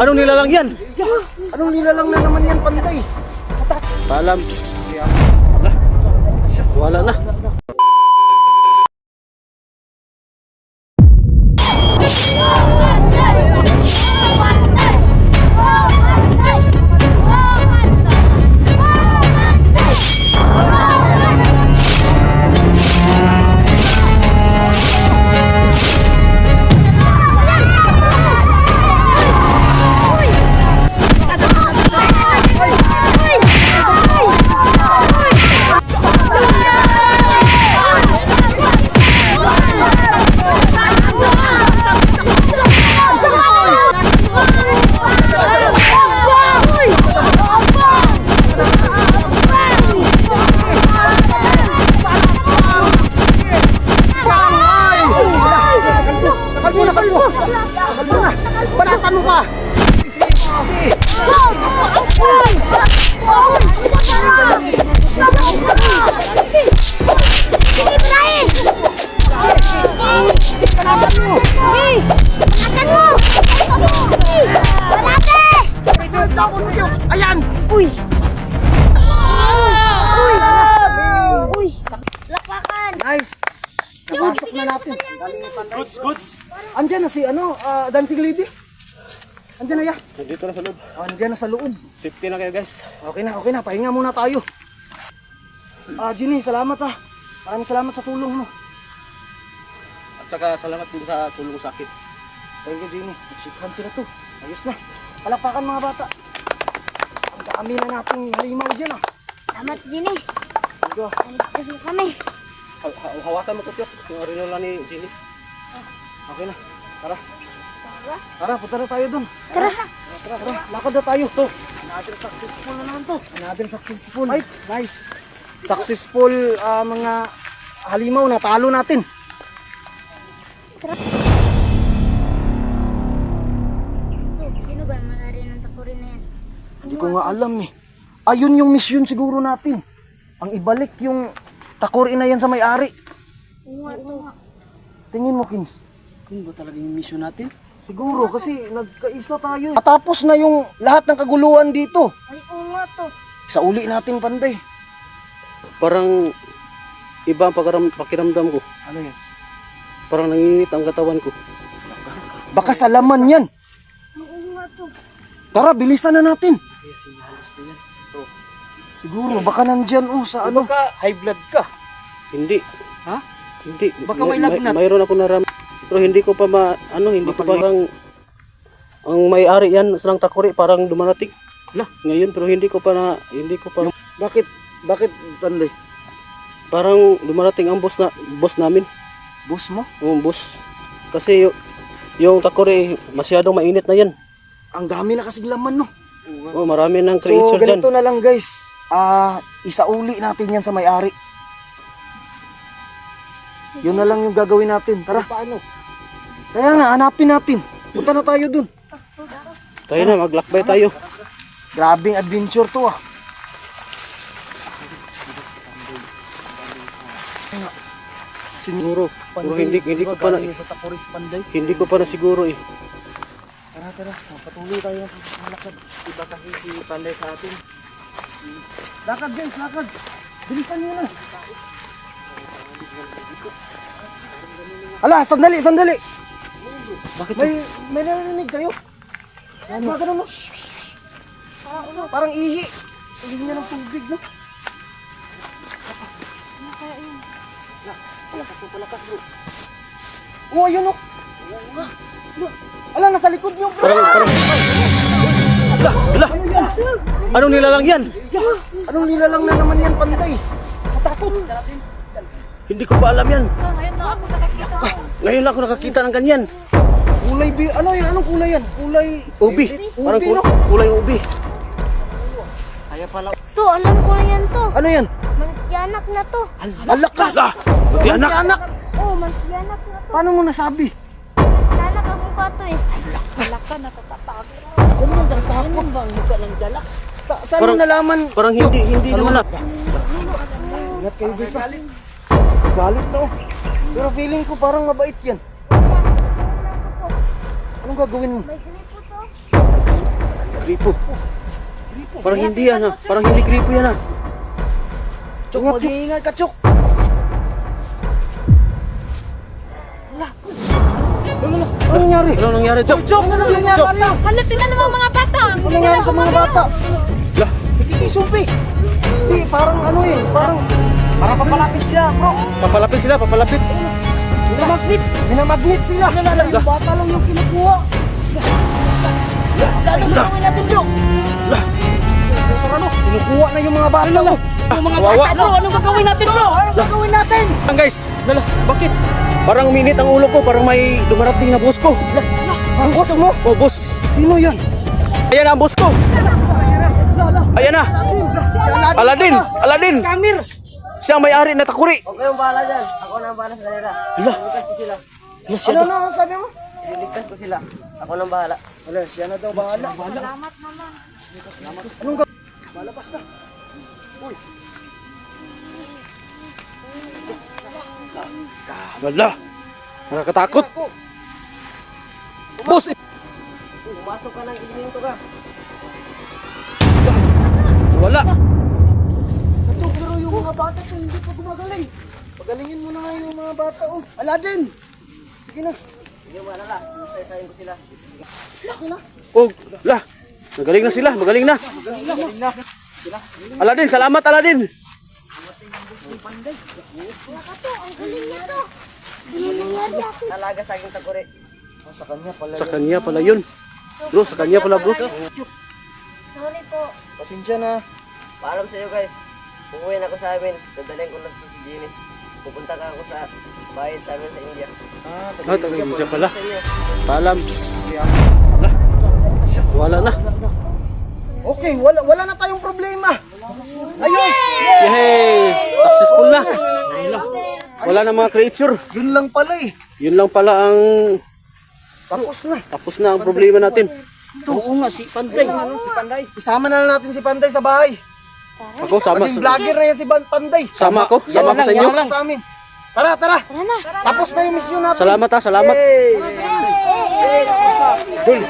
Anong nilalang yan? Anong nilalang na naman yan, Panday? Paalam. Wala na. Banatan mo pa! Ayan! Uy! Uy! Lapakan! Nice! Napasok na natin. Goods. Andyan na si Dancing Lady. Andyan na ya. Nandito na sa loob. Andyan na sa loob. Safety na kayo guys. Okay na. Pahinga muna tayo. Ginny, salamat ah. Maraming salamat sa tulong mo. At saka salamat din sa tulong sa akin. Thank you, Ginny. Nagsikhan sila to. Ayos na. Palakpakan mga bata. Ang dami na nating halimaw dyan ah. Salamat, Ginny. Go. Nandito kami. Hawakan mo ko Tiyok. Yung original ni Jenny. Okay na. Tara, punta na tayo dun. Tara. Lakad na tayo. To. Another successful na naman to. Another successful. Right. Nice. Successful mga halimaw na talo natin. Sino ba ang may-ari ng takurin na yan? Hindi ko nga alam eh. Ayun yung mission siguro natin. Ang ibalik yung takuri na yan sa may-ari. Tingin mo, Kings. Kung ba talaga yung mission natin? Siguro kasi nagkaisa tayo. Tapos na yung lahat ng kaguluhan dito. Ay, oo nga to. Sa uli natin, Panday. Parang iba ang pakiramdam ko. Ano yan? Parang nanginginit ang katawan ko. Baka sa laman yan. Oo nga to. Tara, bilisan na natin. Kaya sinyalis na yan. Siguro, baka nandyan sa ano. Baka high blood ka. Hindi. Ha? Hindi. Baka may lagnat. Mayroon ako naram. Pero hindi ko pa hindi ko pa ang may-ari yan silang takuri parang dumarating. Lah, Ngayon pero hindi ko pa. Bakit, Panday? Parang dumarating ang boss namin. Boss mo? Yung boss. Kasi yung takuri masyadong mainit na yan. Ang dami na kasing laman, no? Oh, marami ng So, creature dyan. ganito na lang, guys. Isauli natin yan sa may-ari. Yun na lang yung gagawin natin. Tara. paano? Kaya nga, hanapin natin. Punta na tayo dun. Tayo na, maglakbay tayo. Grabing adventure to ah. Siguro. Pero hindi ko pa na, sa Takuris Panday. hindi ko pa na siguro eh. Tara. Patuloy tayo sa lakad. Iba kasi si Panday sa atin. Lakad guys, lakad. Bilisan nyo na. Ala, sandali. Bakit? May narinig kayo? Ano? Ganun, no? Parang ihi. Ihi niya ng tubig, no? Palakas, bro. Oh, ayun, no? Ala, nasa likod niyo, bro. Parang. Ala. Anong nilalang yan? Anong nilalang na naman yan, Panday? Hindi ko pa alam yan. Ngayon lang ako nakakita ng ganyan. Kulay ano yan? Anong kulay yan? Kulay Ubi. Parang Ubi, no? kulay ubi. Kaya pala. To, alam ko na yan to. Ano yan? Mangtiyanak na to. Alakas! Buti anak. Anak! Oo, mangtiyanak na to. Paano mo nasabi? Tiyanak ang mukha to eh. Ano yung tatapon ba ang mukha ng jalak? Saan mo nalaman? Parang hindi naman na. Ingat kayo guys. Galit na oh. Pero feeling ko parang mabait yan. Anong gagawin mo? May gripo to. Gripo. Parang hindi yan ha. Parang hindi gripo yan ha. Chok, mag-iingay ka, Chok. Ano nangyari? Ano nangyari, Chok? Chok, ano nangyari? Chok. Hala, tingnan naman mga bata. Ano nangyari sa mga bata? Lah, Sumpi. Hindi, parang ano eh. Parang papalapit sila, bro. papalapit sila, papalapit. Namagnet. Minamagnet sila. Yung bata lang yung kinukuha. Lalo na gawin natin, Dok. Ano? Kinukuha na yung mga bata. Yung mga Kawawa. bata, bro. Anong gagawin natin, bro? Ano gagawin natin? Lang guys, Lala, bakit? parang uminit ang ulo ko. Parang may dumarating na boss ko. Ang boss mo? Oh, boss. Sino yan? Ayan na ang boss ko. Ayan na. Si Aladdin. Aladdin. Aladdin. Camir. Siya ang may-ari na takuri. Huwag kayong bahala dyan. Ako na ang bahala sa kanila. Ala. Ligtas ko sila. Ala, siya Ano daw. na sabi mo? Liligtas ko sila. Ako nang bahala. Wala, siya na daw bahala. Salamat naman. Anong gagawin? Malabas na. Uy, Wala. Nakakatakot. Boss. pumasok ka ng elemento ka. Wala. Ito, pero yung mga bata ko hindi pa gumagaling. Pagalingin mo na nga yung mga bata. Oh, Aladdin! Sige na. Hindi mo alala. Sasayin ko sila. Sige na. Oh, la. Magaling na sila. Magaling na. Galing na. Aladdin, salamat Aladdin. Ang galing niya to. Ano nangyari ako? Talaga sa aking takuri. Sa kanya pala. Sa kanya pala yun. Bro, sa kanya pala bro. Sorry po. Pasensya na. Paalam sa iyo guys. Uuwi na ako sa amin. Dadalhin ko lang si Jimmy. Pupunta ka ako sa bahay sa amin sa India. Ah, talagang siya pala. Paalam. Wala. Wala na. Okay, wala na tayong problema. Ayos! Yay! Successful na. Wala na mga creature. Yun lang pala eh. Yun lang pala ang Tapos na. ang problema natin. Oo nga, si Panday. Isama na lang natin si Panday sa bahay. Ako sama Maging vlogger na yan si Panday. sama ako sa inyo. Sama sa amin. Tara, tara. Tara na. Tapos na yung mission natin. Salamat ha, salamat. Dul,